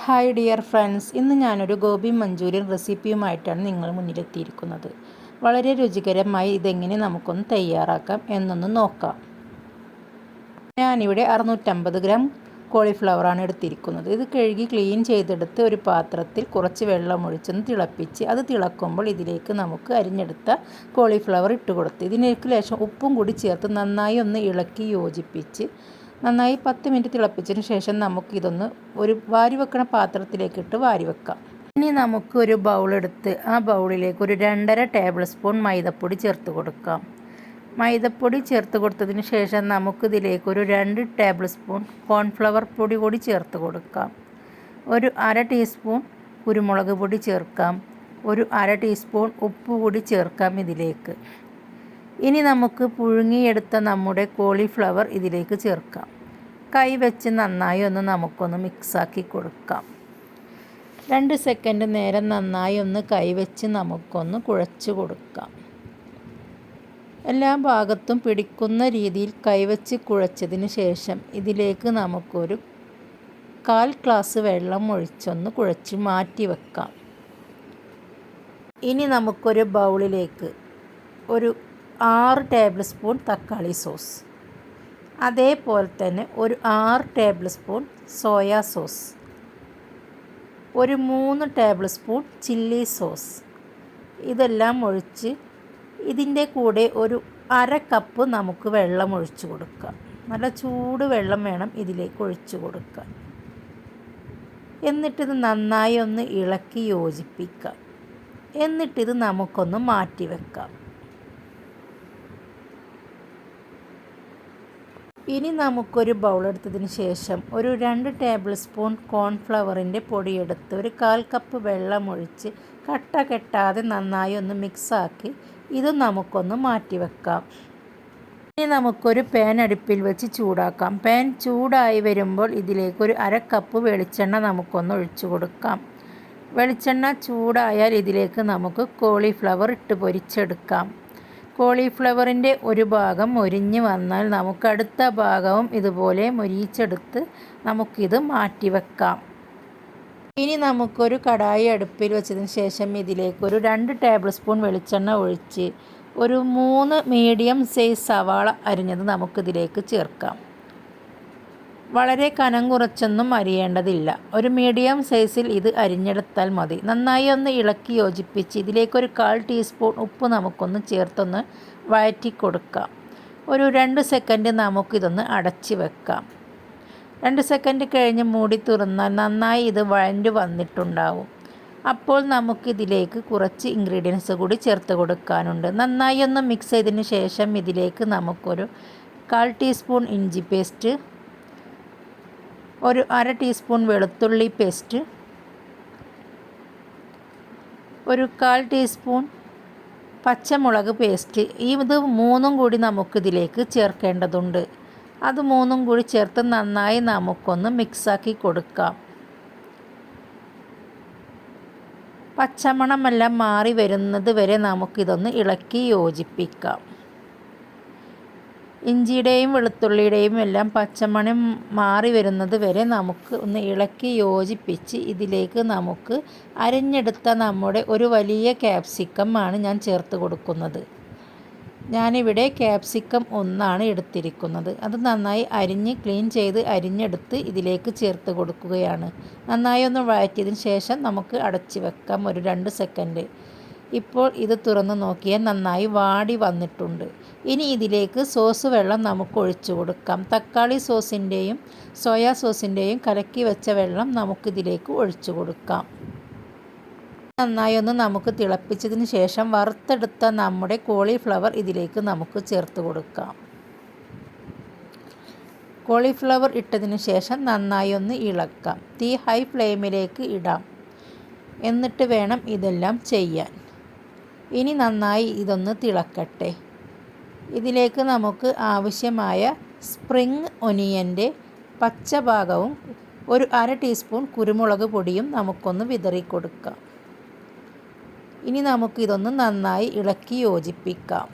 Hi dear friends, ഇന്ന് ഞാനൊരു gobi manchurian റെസിപ്പിയുമായിട്ടാണ് നിങ്ങളുടെ മുന്നിലെത്തിയിരിക്കുന്നത്. വളരെ രുചികരമായി ഇതെങ്ങനെ നമുക്കൊന്ന് തയ്യാറാക്കാം എന്നൊന്ന് നോക്കാം. ഞാനിവിടെ 650 ഗ്രാം കോളിഫ്ലവറാണ് എടുത്തിരിക്കുന്നത്. ഇത് കഴുകി ക്ലീൻ ചെയ്തെടുത്ത് ഒരു പാത്രത്തിൽ കുറച്ച് വെള്ളമൊഴിച്ചൊന്ന് തിളപ്പിച്ച് അത് തിളക്കുമ്പോൾ ഇതിലേക്ക് നമുക്ക് അരിഞ്ഞെടുത്ത കോളിഫ്ലവർ ഇട്ട് കൊടുത്ത് ഇതിലേക്ക് ലേശം ഉപ്പും കൂടി ചേർത്ത് നന്നായി ഒന്ന് ഇളക്കി യോജിപ്പിച്ച് നന്നായി 10 മിനിറ്റ് തിളപ്പിച്ചതിന് ശേഷം നമുക്കിതൊന്ന് ഒരു വാരി വെക്കണ പാത്രത്തിലേക്കിട്ട് വാരി വെക്കാം. ഇനി നമുക്ക് ഒരു ബൗളെടുത്ത് ആ ബൗളിലേക്ക് ഒരു 2.5 ടേബിൾ സ്പൂൺ മൈദപ്പൊടി ചേർത്ത് കൊടുക്കാം. മൈദപ്പൊടി ചേർത്ത് കൊടുത്തതിന് ശേഷം നമുക്കിതിലേക്ക് ഒരു 2 ടേബിൾ സ്പൂൺ കോൺഫ്ലവർ പൊടി കൂടി ചേർത്ത് കൊടുക്കാം. ഒരു 1/2 ടീസ്പൂൺ കുരുമുളക് പൊടി ചേർക്കാം. ഒരു 1/2 ടീസ്പൂൺ ഉപ്പ് കൂടി ചേർക്കാം ഇതിലേക്ക്. ഇനി നമുക്ക് പുഴുങ്ങിയെടുത്ത നമ്മുടെ കോളിഫ്ലവർ ഇതിലേക്ക് ചേർക്കാം. കൈ വെച്ച് നന്നായി നമുക്കൊന്ന് മിക്സാക്കി കൊടുക്കാം. 2 സെക്കൻഡ് നേരം നന്നായി കൈ വെച്ച് നമുക്കൊന്ന് കുഴച്ച് കൊടുക്കാം. എല്ലാ ഭാഗത്തും പിടിക്കുന്ന രീതിയിൽ കൈവച്ച് കുഴച്ചതിന് ശേഷം ഇതിലേക്ക് നമുക്കൊരു 1/4 ഗ്ലാസ് വെള്ളം ഒഴിച്ചൊന്ന് കുഴച്ച് മാറ്റി വെക്കാം. ഇനി നമുക്കൊരു ബൗളിലേക്ക് ഒരു 6 ടേബിൾ സ്പൂൺ തക്കാളി സോസ്, അതേപോലെ തന്നെ ഒരു 6 ടേബിൾ സ്പൂൺ സോയാ സോസ്, ഒരു 3 ടേബിൾ സ്പൂൺ ചില്ലി സോസ് ഇതെല്ലാം ഒഴിച്ച് ഇതിൻ്റെ കൂടെ ഒരു 1/2 കപ്പ് നമുക്ക് വെള്ളം ഒഴിച്ച് കൊടുക്കാം. നല്ല ചൂട് വെള്ളം വേണം ഇതിലേക്ക് ഒഴിച്ച് കൊടുക്കാൻ. എന്നിട്ടിത് നന്നായി ഇളക്കി യോജിപ്പിക്കാം. എന്നിട്ടിത് നമുക്കൊന്ന് മാറ്റി വെക്കാം. ഇനി നമുക്കൊരു ബൗളെടുത്തതിന് ശേഷം ഒരു 2 ടേബിൾ സ്പൂൺ കോൺഫ്ലവറിൻ്റെ പൊടിയെടുത്ത് ഒരു 1/4 കപ്പ് വെള്ളം ഒഴിച്ച് കട്ട കെട്ടാതെ നന്നായി മിക്സാക്കി ഇത് നമുക്കൊന്ന് മാറ്റി വെക്കാം. ഇനി നമുക്കൊരു പാൻ അടുപ്പിൽ വെച്ച് ചൂടാക്കാം. പാൻ ചൂടായി വരുമ്പോൾ ഇതിലേക്ക് ഒരു 1/2 കപ്പ് വെളിച്ചെണ്ണ നമുക്കൊന്ന് ഒഴിച്ചു കൊടുക്കാം. വെളിച്ചെണ്ണ ചൂടായാൽ ഇതിലേക്ക് നമുക്ക് കോളിഫ്ലവർ ഇട്ട് പൊരിച്ചെടുക്കാം. കോളിഫ്ലവറിൻ്റെ ഒരു ഭാഗം മൊരിഞ്ഞ് വന്നാൽ നമുക്ക് അടുത്ത ഭാഗവും ഇതുപോലെ മൊരിയിച്ചെടുത്ത് നമുക്കിത് മാറ്റി വെക്കാം. ഇനി നമുക്കൊരു കടായി അടുപ്പിൽ വെച്ചതിന് ശേഷം ഇതിലേക്ക് ഒരു 2 ടേബിൾ സ്പൂൺ വെളിച്ചെണ്ണ ഒഴിച്ച് ഒരു 3 മീഡിയം സൈസ് സവാള അരിഞ്ഞത് നമുക്കിതിലേക്ക് ചേർക്കാം. വളരെ കനം കുറച്ചൊന്നും അരിയേണ്ടതില്ല. ഒരു മീഡിയം സൈസിൽ ഇത് അരിഞ്ഞെടുത്താൽ മതി. നന്നായി ഇളക്കി യോജിപ്പിച്ച് ഇതിലേക്കൊരു 1/4 ടീസ്പൂൺ ഉപ്പ് നമുക്കൊന്ന് ചേർത്തൊന്ന് വഴറ്റി കൊടുക്കാം. ഒരു 2 സെക്കൻഡ് നമുക്കിതൊന്ന് അടച്ച് വെക്കാം. 2 സെക്കൻഡ് കഴിഞ്ഞ് മൂടി തുറന്നാൽ നന്നായി ഇത് വഴണ്ട് വന്നിട്ടുണ്ടാവും. അപ്പോൾ നമുക്കിതിലേക്ക് കുറച്ച് ഇൻഗ്രീഡിയൻസ് കൂടി ചേർത്ത് കൊടുക്കാനുണ്ട്. നന്നായി മിക്സ് ചെയ്തതിന് ശേഷം ഇതിലേക്ക് നമുക്കൊരു 1/4 ടീസ്പൂൺ ഇഞ്ചി പേസ്റ്റ്, ഒരു 1/2 ടീസ്പൂൺ വെളുത്തുള്ളി പേസ്റ്റ്, ഒരു 1/4 ടീസ്പൂൺ പച്ചമുളക് പേസ്റ്റ് ഇത് 3ഉം കൂടി നമുക്കിതിലേക്ക് ചേർക്കേണ്ടതുണ്ട്. അത് 3ഉം കൂടി ചേർത്ത് നന്നായി നമുക്കൊന്ന് മിക്സാക്കി കൊടുക്കാം. പച്ചമണമെല്ലാം മാറി വരുന്നത് വരെ നമുക്കിതൊന്ന് ഇളക്കി യോജിപ്പിക്കാം. ഇഞ്ചിയുടെയും വെളുത്തുള്ളിയുടെയും എല്ലാം പച്ചമണം മാറി വരുന്നത് വരെ നമുക്ക് ഒന്ന് ഇളക്കി യോജിപ്പിച്ച് ഇതിലേക്ക് നമുക്ക് അരിഞ്ഞെടുത്ത നമ്മുടെ ഒരു വലിയ ക്യാപ്സിക്കം ആണ് ഞാൻ ചേർത്ത് കൊടുക്കുന്നത്. ഞാനിവിടെ ക്യാപ്സിക്കം 1 എടുത്തിരിക്കുന്നത്. അത് നന്നായി അരിഞ്ഞ് ക്ലീൻ ചെയ്ത് അരിഞ്ഞെടുത്ത് ഇതിലേക്ക് ചേർത്ത് കൊടുക്കുകയാണ്. നന്നായി വഴറ്റിയതിന് ശേഷം നമുക്ക് അടച്ച് വെക്കാം ഒരു 2 സെക്കൻഡ്. ഇപ്പോൾ ഇത് തുറന്ന് നോക്കിയാൽ നന്നായി വാടി വന്നിട്ടുണ്ട്. ഇനി ഇതിലേക്ക് സോസ് വെള്ളം നമുക്ക് ഒഴിച്ചു കൊടുക്കാം. തക്കാളി സോസിൻ്റെയും സോയാ സോസിൻ്റെയും കലക്കി വെച്ച വെള്ളം നമുക്കിതിലേക്ക് ഒഴിച്ചു കൊടുക്കാം. നന്നായി നമുക്ക് തിളപ്പിച്ചതിന് ശേഷം വറുത്തെടുത്ത നമ്മുടെ കോളിഫ്ലവർ ഇതിലേക്ക് നമുക്ക് ചേർത്ത് കൊടുക്കാം. കോളിഫ്ലവർ ഇട്ടതിന് ശേഷം നന്നായി ഇളക്കാം. തീ ഹൈ ഫ്ലെയിമിലേക്ക് ഇടാം. എന്നിട്ട് വേണം ഇതെല്ലാം ചെയ്യാൻ. ഇനി നന്നായി ഇതൊന്ന് തിളക്കട്ടെ. ഇതിലേക്ക് നമുക്ക് ആവശ്യമായ സ്പ്രിംഗ് ഒനിയൻ്റെ പച്ച ഭാഗവും ഒരു 1/2 ടീസ്പൂൺ കുരുമുളക് പൊടിയും നമുക്കൊന്ന് വിതറി കൊടുക്കാം. ഇനി നമുക്കിതൊന്ന് നന്നായി ഇളക്കി യോജിപ്പിക്കാം.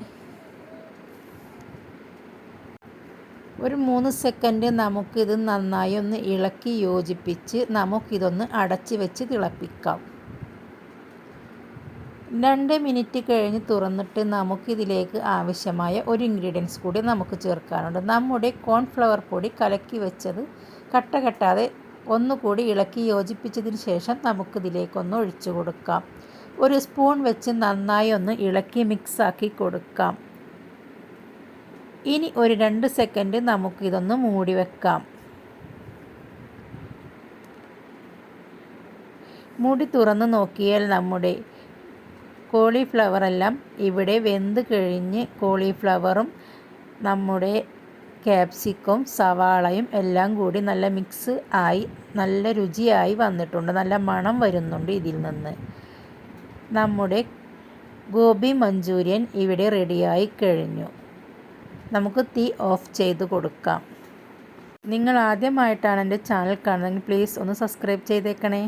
ഒരു 3 സെക്കൻഡ് നമുക്കിത് നന്നായി ഒന്ന് ഇളക്കി യോജിപ്പിച്ച് നമുക്കിതൊന്ന് അടച്ച് വെച്ച് തിളപ്പിക്കാം. 2 മിനിറ്റ് കഴിഞ്ഞ് തുറന്നിട്ട് നമുക്കിതിലേക്ക് ആവശ്യമായ ഒരു ഇൻഗ്രീഡിയൻസ് കൂടി നമുക്ക് ചേർക്കാനുണ്ട്. നമ്മുടെ കോൺഫ്ലവർ പൊടി കലക്കി വെച്ചത് കട്ട കെട്ടാതെ ഒന്നുകൂടി ഇളക്കി യോജിപ്പിച്ചതിന് ശേഷം നമുക്കിതിലേക്കൊന്ന് ഒഴിച്ചു കൊടുക്കാം. ഒരു സ്പൂൺ വെച്ച് നന്നായി ഒന്ന് ഇളക്കി മിക്സാക്കി കൊടുക്കാം. ഇനി ഒരു 2 സെക്കൻഡ് നമുക്കിതൊന്ന് മൂടി വെക്കാം. മൂടി തുറന്ന് നോക്കിയാൽ നമ്മുടെ കോളിഫ്ലവറെല്ലാം ഇവിടെ വെന്ത് കഴിഞ്ഞ് കോളിഫ്ലവറും നമ്മുടെ ക്യാപ്സിക്കം സവാളയും എല്ലാം കൂടി നല്ല മിക്സ് ആയി നല്ല രുചിയായി വന്നിട്ടുണ്ട്. നല്ല മണം വരുന്നുണ്ട് ഇതിൽ നിന്ന്. നമ്മുടെ ഗോബി മഞ്ചൂരിയൻ ഇവിടെ റെഡിയായി കഴിഞ്ഞു. നമുക്ക് തീ ഓഫ് ചെയ്ത് കൊടുക്കാം. നിങ്ങൾ ആദ്യമായിട്ടാണ് എൻ്റെ ചാനൽ കാണുന്നതെങ്കിൽ പ്ലീസ് ഒന്ന് സബ്സ്ക്രൈബ് ചെയ്തേക്കണേ.